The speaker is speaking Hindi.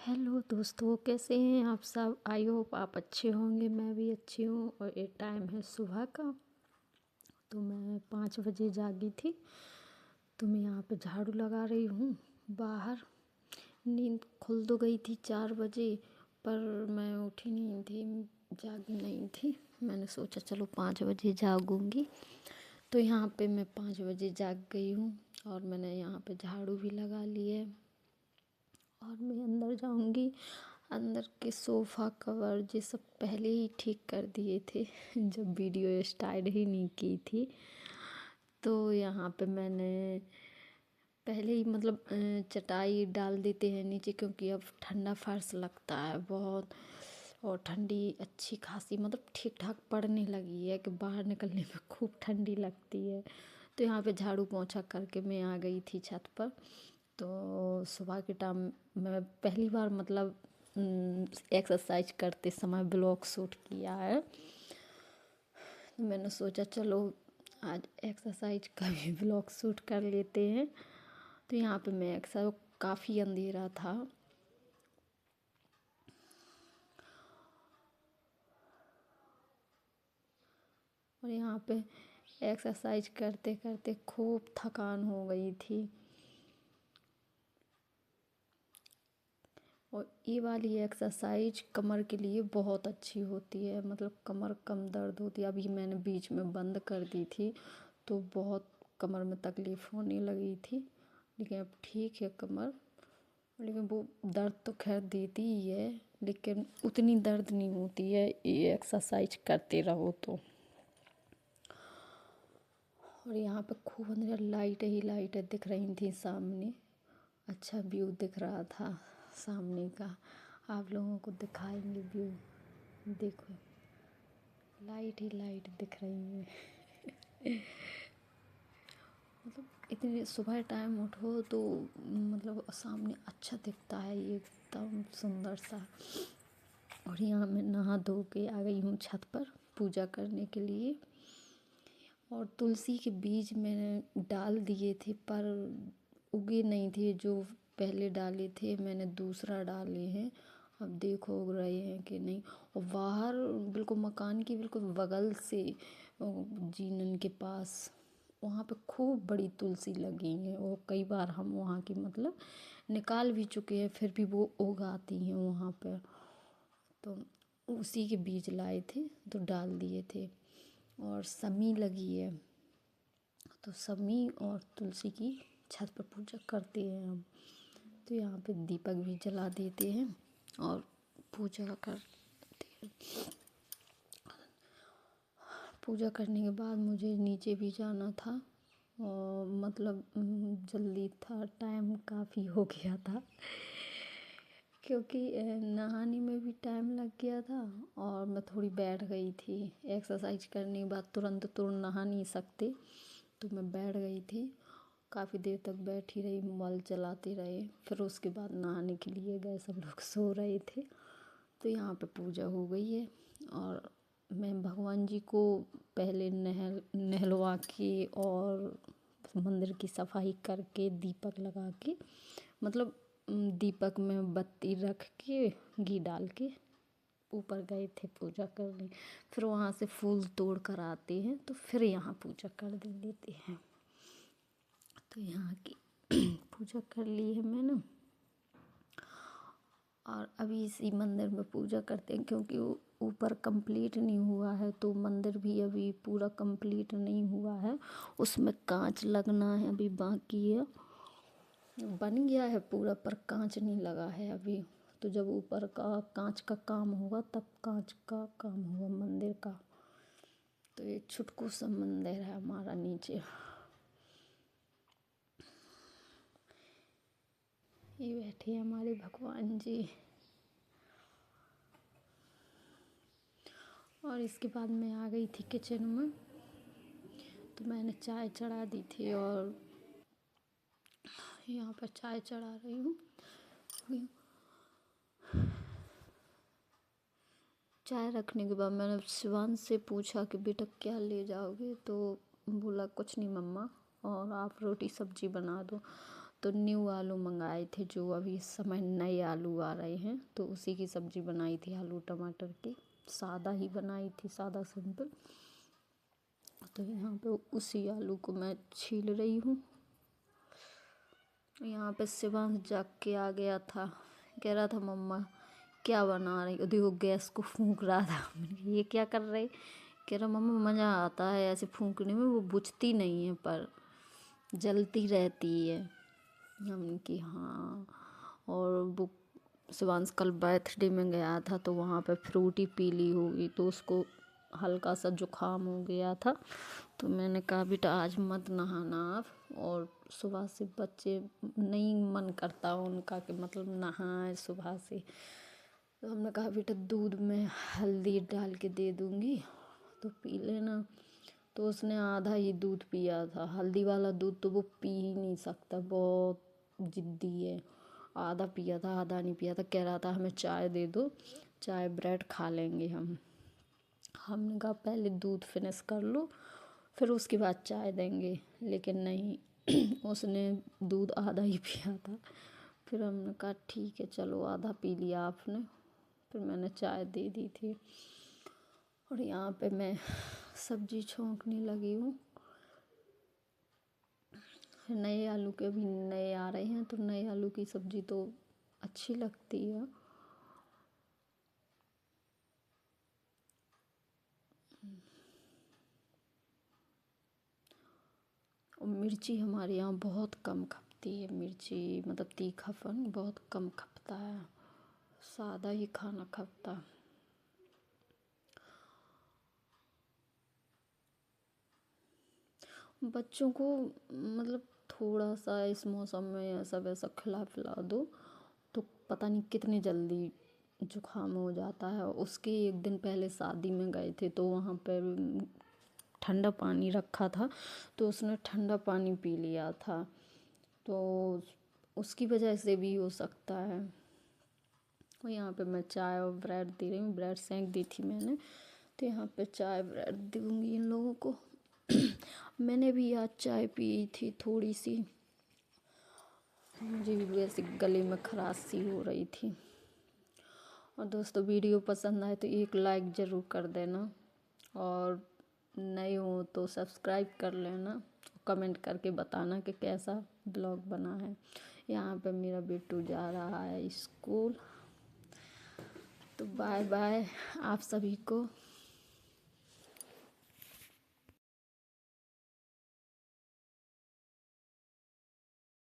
हेलो दोस्तों, कैसे हैं आप सब। आई होप आप अच्छे होंगे। मैं भी अच्छी हूँ। और ये टाइम है सुबह का। तो मैं 5 बजे जागी थी। तो मैं यहाँ पे झाड़ू लगा रही हूँ बाहर। नींद खुल तो गई थी 4 बजे, पर मैं उठी नहीं थी, जागी नहीं थी। मैंने सोचा चलो 5 बजे जागूंगी। तो यहाँ पे मैं 5 बजे जाग गई हूँ। और मैंने यहाँ पे झाड़ू भी लगा ली है। और मैं अंदर जाऊंगी। अंदर के सोफ़ा कवर ये सब पहले ही ठीक कर दिए थे जब वीडियो स्टार्ट ही नहीं की थी। तो यहाँ पे मैंने पहले ही मतलब चटाई डाल देते हैं नीचे, क्योंकि अब ठंडा फर्श लगता है बहुत। और ठंडी अच्छी खासी मतलब ठीक ठाक पड़ने लगी है कि बाहर निकलने में खूब ठंडी लगती है। तो यहाँ पे झाड़ू पोंछा करके मैं आ गई थी छत पर। तो सुबह के टाइम मैं पहली बार मतलब एक्सरसाइज करते समय ब्लॉग शूट किया है। तो मैंने सोचा चलो आज एक्सरसाइज का भी ब्लॉग शूट कर लेते हैं। तो यहाँ पे मैं अक्सर काफ़ी अंधेरा था। और यहाँ पे एक्सरसाइज करते करते खूब थकान हो गई थी। और ये वाली एक्सरसाइज कमर के लिए बहुत अच्छी होती है, मतलब कमर कम दर्द होती है। अभी मैंने बीच में बंद कर दी थी तो बहुत कमर में तकलीफ़ होने लगी थी, लेकिन अब ठीक है कमर। लेकिन वो दर्द तो खैर देती ही है, लेकिन उतनी दर्द नहीं होती है ये एक्सरसाइज करते रहो तो। और यहाँ पे खूब अंदर लाइट ही लाइट दिख रही थी सामने। अच्छा व्यू दिख रहा था सामने का। आप लोगों को दिखाएंगे व्यू। देखो लाइट ही लाइट दिख रही है मतलब इतने सुबह टाइम उठो तो मतलब सामने अच्छा दिखता है ये एकदम सुंदर सा। और यहाँ मैं नहा धो के आ गई हूँ छत पर पूजा करने के लिए। और तुलसी के बीज मैंने डाल दिए थे पर उगे नहीं थे। जो पहले डाले थे मैंने दूसरा डाले हैं। अब देखो उग रहे हैं कि नहीं। और बाहर बिल्कुल मकान की बिल्कुल बगल से जीनन के पास वहाँ पे खूब बड़ी तुलसी लगी है। और कई बार हम वहाँ की मतलब निकाल भी चुके हैं, फिर भी वो उगाती हैं वहाँ पर। तो उसी के बीज लाए थे तो डाल दिए थे। और समी लगी है तो समी और तुलसी की छत पर पूजा करते हैं हम। तो यहाँ पे दीपक भी जला देते हैं और पूजा करते हैं। पूजा करने के बाद मुझे नीचे भी जाना था। और मतलब जल्दी था, टाइम काफ़ी हो गया था क्योंकि नहाने में भी टाइम लग गया था। और मैं थोड़ी बैठ गई थी एक्सरसाइज करने के बाद, तुरंत नहा नहीं सकते। तो मैं बैठ गई थी, काफ़ी देर तक बैठी रही, मोबाइल चलाते रहे। फिर उसके बाद नहाने के लिए गए, सब लोग सो रहे थे। तो यहाँ पे पूजा हो गई है। और मैं भगवान जी को पहले नहलवा के और मंदिर की सफाई करके दीपक लगा के मतलब दीपक में बत्ती रख के घी डाल के ऊपर गए थे पूजा करने। फिर वहाँ से फूल तोड़ कर आते हैं तो फिर यहाँ पूजा कर लेते हैं। तो यहाँ की पूजा कर ली है मैंने। और अभी इसी मंदिर में पूजा करते हैं क्योंकि वो ऊपर कंप्लीट नहीं हुआ है। तो मंदिर भी अभी पूरा कंप्लीट नहीं हुआ है, उसमें कांच लगना है अभी बाकी है। बन गया है पूरा पर कांच नहीं लगा है अभी। तो जब ऊपर का कांच का काम होगा तब कांच का काम होगा मंदिर का। तो ये छुटकू सा मंदिर है हमारा नीचे। ये बैठे हमारे भगवान जी। और इसके बाद मैं आ गई थी किचन में। तो मैंने चाय चढ़ा दी थी और यहाँ पर चाय चढ़ा रही हूँ। चाय रखने के बाद मैंने शिवांश से पूछा कि बेटा क्या ले जाओगे। तो बोला कुछ नहीं मम्मा, और आप रोटी सब्जी बना दो। तो न्यू आलू मंगाए थे, जो अभी इस समय नए आलू आ रहे हैं, तो उसी की सब्ज़ी बनाई थी आलू टमाटर की। सादा ही बनाई थी, सादा सिंपल। तो यहाँ पे उसी आलू को मैं छील रही हूँ। यहाँ पे शिवांश जाग के आ गया था, कह रहा था मम्मा क्या बना रही हो। देखो गैस को फूंक रहा था। मैंने कहा, ये क्या कर रहे। कह रहा मम्मा मज़ा आता है ऐसे फूंकने में, वो बुझती नहीं है पर जलती रहती है। हमने कि हाँ। और वो शिवांश कल बर्थडे में गया था, तो वहाँ पे फ्रूटी पी ली होगी, तो उसको हल्का सा जुकाम हो गया था। तो मैंने कहा बेटा आज मत नहाना आप, और सुबह से बच्चे नहीं मन करता उनका कि मतलब नहाए सुबह से। तो हमने कहा बेटा दूध में हल्दी डाल के दे दूँगी तो पी लेना। तो उसने आधा ही दूध पिया था, हल्दी वाला दूध तो वो पी ही नहीं सकता, बहुत ज़िद्दी है। आधा पिया था, आधा नहीं पिया था। कह रहा था हमें चाय दे दो, चाय ब्रेड खा लेंगे हम। हमने कहा पहले दूध फिनिश कर लो, फिर उसके बाद चाय देंगे, लेकिन नहीं उसने दूध आधा ही पिया था। फिर हमने कहा ठीक है चलो, आधा पी लिया आपने। फिर मैंने चाय दे दी थी। और यहाँ पे मैं सब्जी छौंकने लगी हूँ। नए आलू के अभी नए आ रहे हैं, तो नए आलू की सब्ज़ी तो अच्छी लगती है। और मिर्ची हमारे यहाँ बहुत कम खपती है, मिर्ची मतलब तीखापन बहुत कम खपता है, सादा ही खाना खपता है। बच्चों को मतलब थोड़ा सा इस मौसम में ऐसा वैसा खिला पिला दो तो पता नहीं कितनी जल्दी जुकाम हो जाता है। उसके एक दिन पहले शादी में गए थे, तो वहाँ पर ठंडा पानी रखा था, तो उसने ठंडा पानी पी लिया था, तो उसकी वजह से भी हो सकता है। और यहाँ पे मैं चाय और ब्रेड दे रही हूँ, ब्रेड सेंक दी थी मैंने, तो यहाँ पे चाय ब्रेड दूँगी इन लोगों को। मैंने भी आज चाय पी थी थोड़ी सी, मुझे भी वैसे गले में खराश सी हो रही थी। और दोस्तों वीडियो पसंद आए तो एक लाइक ज़रूर कर देना, और नए हो तो सब्सक्राइब कर लेना, कमेंट करके बताना कि कैसा ब्लॉग बना है। यहाँ पे मेरा बेटू जा रहा है स्कूल। तो बाय बाय आप सभी को।